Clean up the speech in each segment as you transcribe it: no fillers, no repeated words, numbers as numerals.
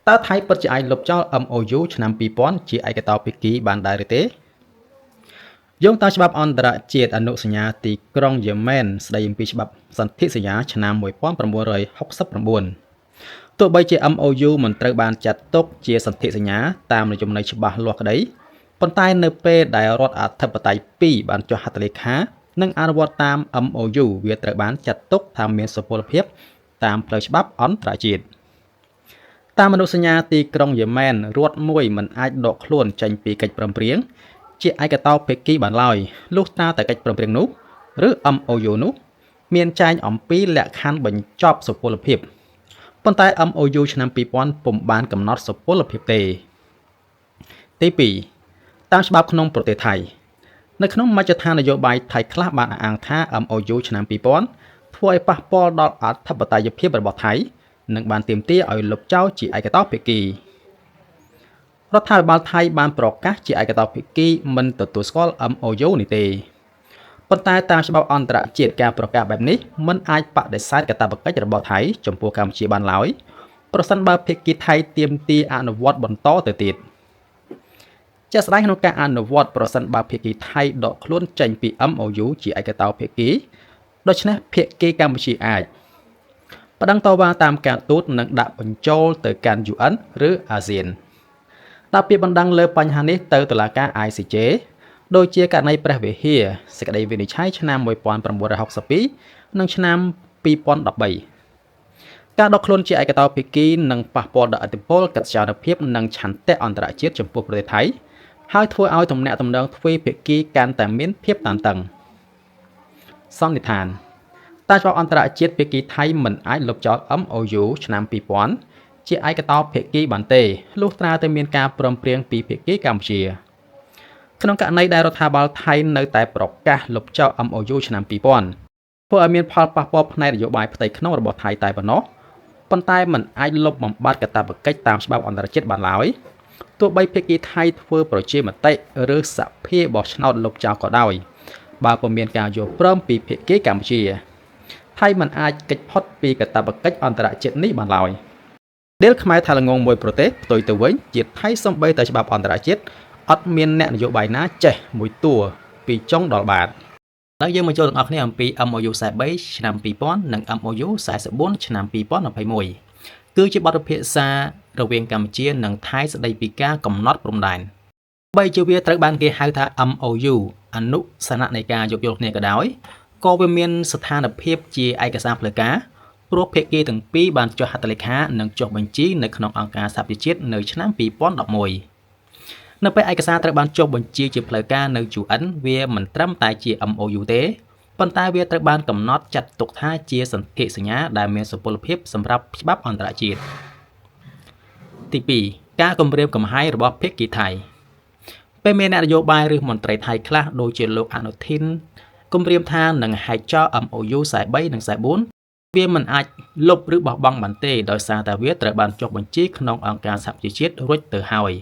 តើថៃពិតជាអាចលុបចោល MOU ឆ្នាំ2000ជាឯកតោភាគីបានដែរឬទេយោងតាមច្បាប់អន្តរជាតិអនុសញ្ញាទីក្រុងយេម៉ែនស្តីអំពីច្បាប់សន្ធិសញ្ញាឆ្នាំ1969ទោះបីជា MOU មិនត្រូវបានចាត់ទុកជាសន្ធិសញ្ញាតាមនយមន័យច្បាស់លាស់ក្តីប៉ុន្តែនៅពេលដែលរដ្ឋអធិបតេយ្យ2បានចុះហត្ថលេខានិងអនុវត្តតាម MOU វាត្រូវបានចាត់ទុកថាមានសុពលភាពតាមផ្លូវច្បាប់អន្តរជាតិតាមអនុសញ្ញាទីក្រុងយេម៉ែនរដ្ឋមួយមិនអាចដកខ្លួនចេញពីកិច្ចព្រមព្រៀងជាឯកតោភាគីបានឡើយលុះត្រាតែកិច្ចព្រមព្រៀងនោះឬ MOU នោះមានចែងអំពីលក្ខខណ្ឌបញ្ចប់សុពលភាពប៉ុន្តែ MOU ឆ្នាំ2000ពុំបានកំណត់សុពលភាពទេទី2តាមច្បាប់ក្នុងប្រទេសថៃនៅក្នុងមជ្ឈដ្ឋាននយោបាយថៃខ្លះបានអះអាងថា MOU ឆ្នាំ2000ធ្វើឲ្យប៉ះពាល់ដល់អធិបតេយ្យភាពរបស់ថៃនិងបានទាមទារឲ្យលុបចោលជាឯកតោភាគីរដ្ឋាភិបាលថៃបានប្រកាសជាឯកតោភាគីមិនទទួលស្គាល់ MOU នេះទេប៉ុន្តែតាមច្បាប់អន្តរជាតិការប្រកាសបែបនេះមិនអាចបដិសេធកាតព្វកិច្ចរបស់ថៃចំពោះកម្ពុជាបានឡើយប្រសិនបើភាគីថៃទាមទារអនុវត្តបន្តទៅទៀតជាក់ស្ដែងក្នុងការអនុវត្តប្រសិនបើភាគីថៃដកខ្លួនចេញពី MOU ជាឯកតោភាគីដូច្នេះភាគីកម្ពុជាអាចប្តឹងតវ៉ាតាមការទូតនិងដាក់បញ្ចូលទៅកាន់ UN ឬអាស៊ានដាក់ពាក្យបណ្ដឹងលើបញ្ហានេះទៅតុលាការ ICJ ដូចជាករណីព្រះវិហារសេចក្តីវិនិច្ឆ័យឆ្នាំ1962និងឆ្នាំ2013ការដកខ្លួនជាឯកតោភាគីនឹងប៉ះពាល់ដល់ឥទ្ធិពលកិត្យានុភាពនិងឆន្ទៈអន្តរជាតិចំពោះប្រទេសថៃហើយធ្វើឲ្យទំនាក់ទំនងទ្វេភាគីកាន់តែមានភាពតានតឹងសន្និដ្ឋានតាមច្បាប់អន្តរជាតិភាគីថៃមិនអាចលុបចោល MOU ឆ្នាំ2000ជាឯកតោភាគីបានទេលុះត្រាតែមានការព្រមព្រៀងពីភាគីកម្ពុជាក្នុងករណីដែលរដ្ឋាភិបាលថៃនៅតែប្រកាសលុបចោល MOU ឆ្នាំ2000ធ្វើឲ្យមានផលប៉ះពាល់ផ្នែកនយោបាយផ្ទៃក្នុងរបស់ថៃតែប៉ុណ្ណោះប៉ុន្តែមិនអាចលុបបំបាត់កាតព្វកិច្ចតាមច្បាប់អន្តរជាតិបានឡើយទោះបីភាគីថៃធ្វើប្រជាមតិឬសភាបោះឆ្នោតលុបចោលក៏ដោយបើពុំមានការយល់ព្រមពីភាគីកម្ពុជាថៃមិនអាចគេចផុតពីកាតព្វកិច្ចអន្តរជាតិនេះបានឡើយដេលខ្មែរថាល្ងងមួយប្រទេសផ្ទុយទៅវិញជាតិថៃសំបីតែច្បាប់អន្តរជាតិអត់មានអ្នកនយោបាយណាចេះមួយតួពីចុងដល់បាតហើយយើងមកចូលទាំងអស់គ្នាអំពី MOU 43ឆ្នាំ2000និង MOU 44ឆ្នាំ2021គឺជាបទពិភាក្សារវាងកម្ពុជានិងថៃស្តីពីការកំណត់ព្រំដែនបីជាវាត្រូវបានគេហៅថា MOU អនុស្សនៈនៃការយោគយល់គ្នាក៏ដោយក៏វាមានស្ថានភាពជាឯកសារផ្លូវការព្រោះភាគីទាំងពីរបានចុះហត្ថលេខានិងចុះបញ្ជីនៅក្នុងអង្គការសហប្រជាជាតិនៅឆ្នាំ2011នៅពេលឯកសារត្រូវបានចុះបញ្ជីជាផ្លូវការនៅ UN វាមិនត្រឹមតែជា MOU ទេប៉ុន្តែវាត្រូវបានកំណត់ចាត់ទុកថាជាសន្ធិសញ្ញាដែលមានសុពលភាពសម្រាប់ច្បាប់អន្តរជាតិទី2ការគម្រាមកំហែងរបស់ភាគីថៃពេលមានអ្នកនយោបាយឬមន្ត្រីថៃខ្លះដូចជាលោកអនុทิនគម្រាមថានឹងហែកចោល MOU 43និង44វាមិនអាចលុបឬបោះបង់បានទេដោយសារតែវាត្រូវបានចុះបញ្ជីក្នុងអង្គការសហប្រជាជាតិរួចទៅហើយ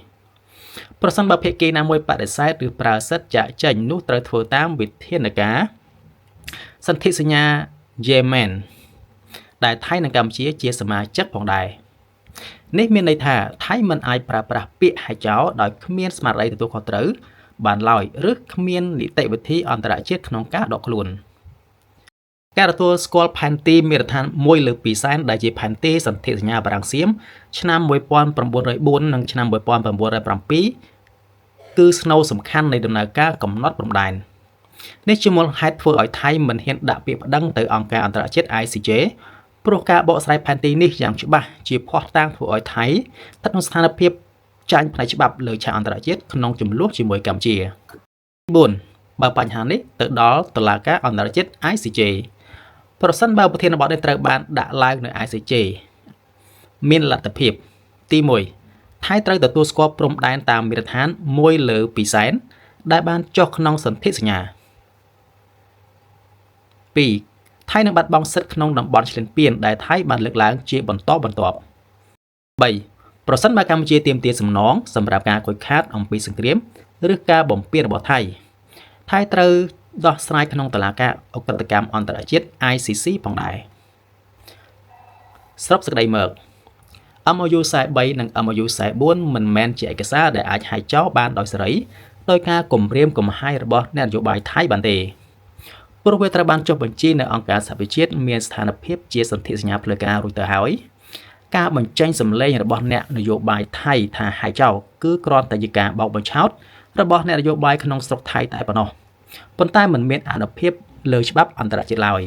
ប្រសិនបើភាគីណាមួយបដិសេធឬប្រើសិទ្ធិចាកចេញនោះត្រូវធ្វើតាមវិធានការសន្ធិសញ្ញាយេម៉ែនដែលថៃនិងកម្ពុជាជាសមាជិកផងដែរនេះមានន័យថាថៃមិនអាចប្រើប្រាស់ពាក្យហែកចោលដោយគ្មានស្មារតីទទួលខុសត្រូវបានឡើយឬគ្មាននីតិវិធីអន្តរជាតិក្នុងការដកខ្លួនការទទួលស្គាល់ផែនទីមេរដ្ឋាន1លើ2សែនដែលជាផែនទីសន្ធិសញ្ញាបារាំងសៀមឆ្នាំ1904និងឆ្នាំ1907គឺស្នូលសំខាន់នៃដំណើរការកំណត់ព្រំដែននេះជាមូលហេតុធ្វើឲ្យថៃមិនហ៊ានដាក់ពាក្យប្តឹងទៅអង្គការអន្តរជាតិ ICJ ព្រោះការបកស្រាយផែនទីនេះយ៉ាងច្បាស់ជាភស្តុតាងធ្វើឲ្យថៃស្ថិតក្នុងស្ថានភាពចាញ់ផ្នែកច្បាប់លើឆាកអន្តរជាតិក្នុងចំនួនជាមួយកម្ពុជា4បើបញ្ហានេះទៅដល់តុលាការអន្តរជាតិ ICJ ប្រសិនបើប្រធានបទនេះត្រូវបានដាក់ឡើងនៅ ICJ មានលទ្ធភាពទី1ថៃត្រូវទទួលស្គាល់ព្រំដែនតាមមាត្រដ្ឋាន1លើ2សែនដែលបានចុះក្នុងសន្ធិសញ្ញា2ថៃនឹងបាត់បង់សិទ្ធិក្នុងតំបន់ឈ្លានពានដែលថៃបានលើកឡើងជាបន្តបន្ទាប់3ប្រសិនបើកម្ពុជាទាមទារសំណងសម្រាប់ការខូចខាតអំពីសង្គ្រាមឬការបំពានរបស់ថៃត្រូវដោះស្រាយក្នុងតុលាការអក្រិតកម្មអន្តរជាតិ ICC ផងដែរសរុបសេចក្តីមក MOU 43និង MOU 44មិនមែនជាឯកសារដែលអាចហៅចោលបានដោយសេរីដោយការគំរាមកំហែងរបស់អ្នកនយោបាយថៃបានទេព្រោះវាត្រូវបានចុះបញ្ជីនៅអង្គការសហប្រជាជាតិមានស្ថានភាពជាសន្ធិសញ្ញាផ្លូវការរួចទៅហើយការបញ្ចេញសម្លេងរបស់អ្នកនយោបាយថៃថាហៅចោលគឺគ្រាន់តែជាការបោកបញ្ឆោតរបស់អ្នកនយោបាយក្នុងស្រុកថៃតែប៉ុណ្ណោះប៉ុន្តែមិនមានអានុភាពលើច្បាប់អន្តរជាតិឡើយ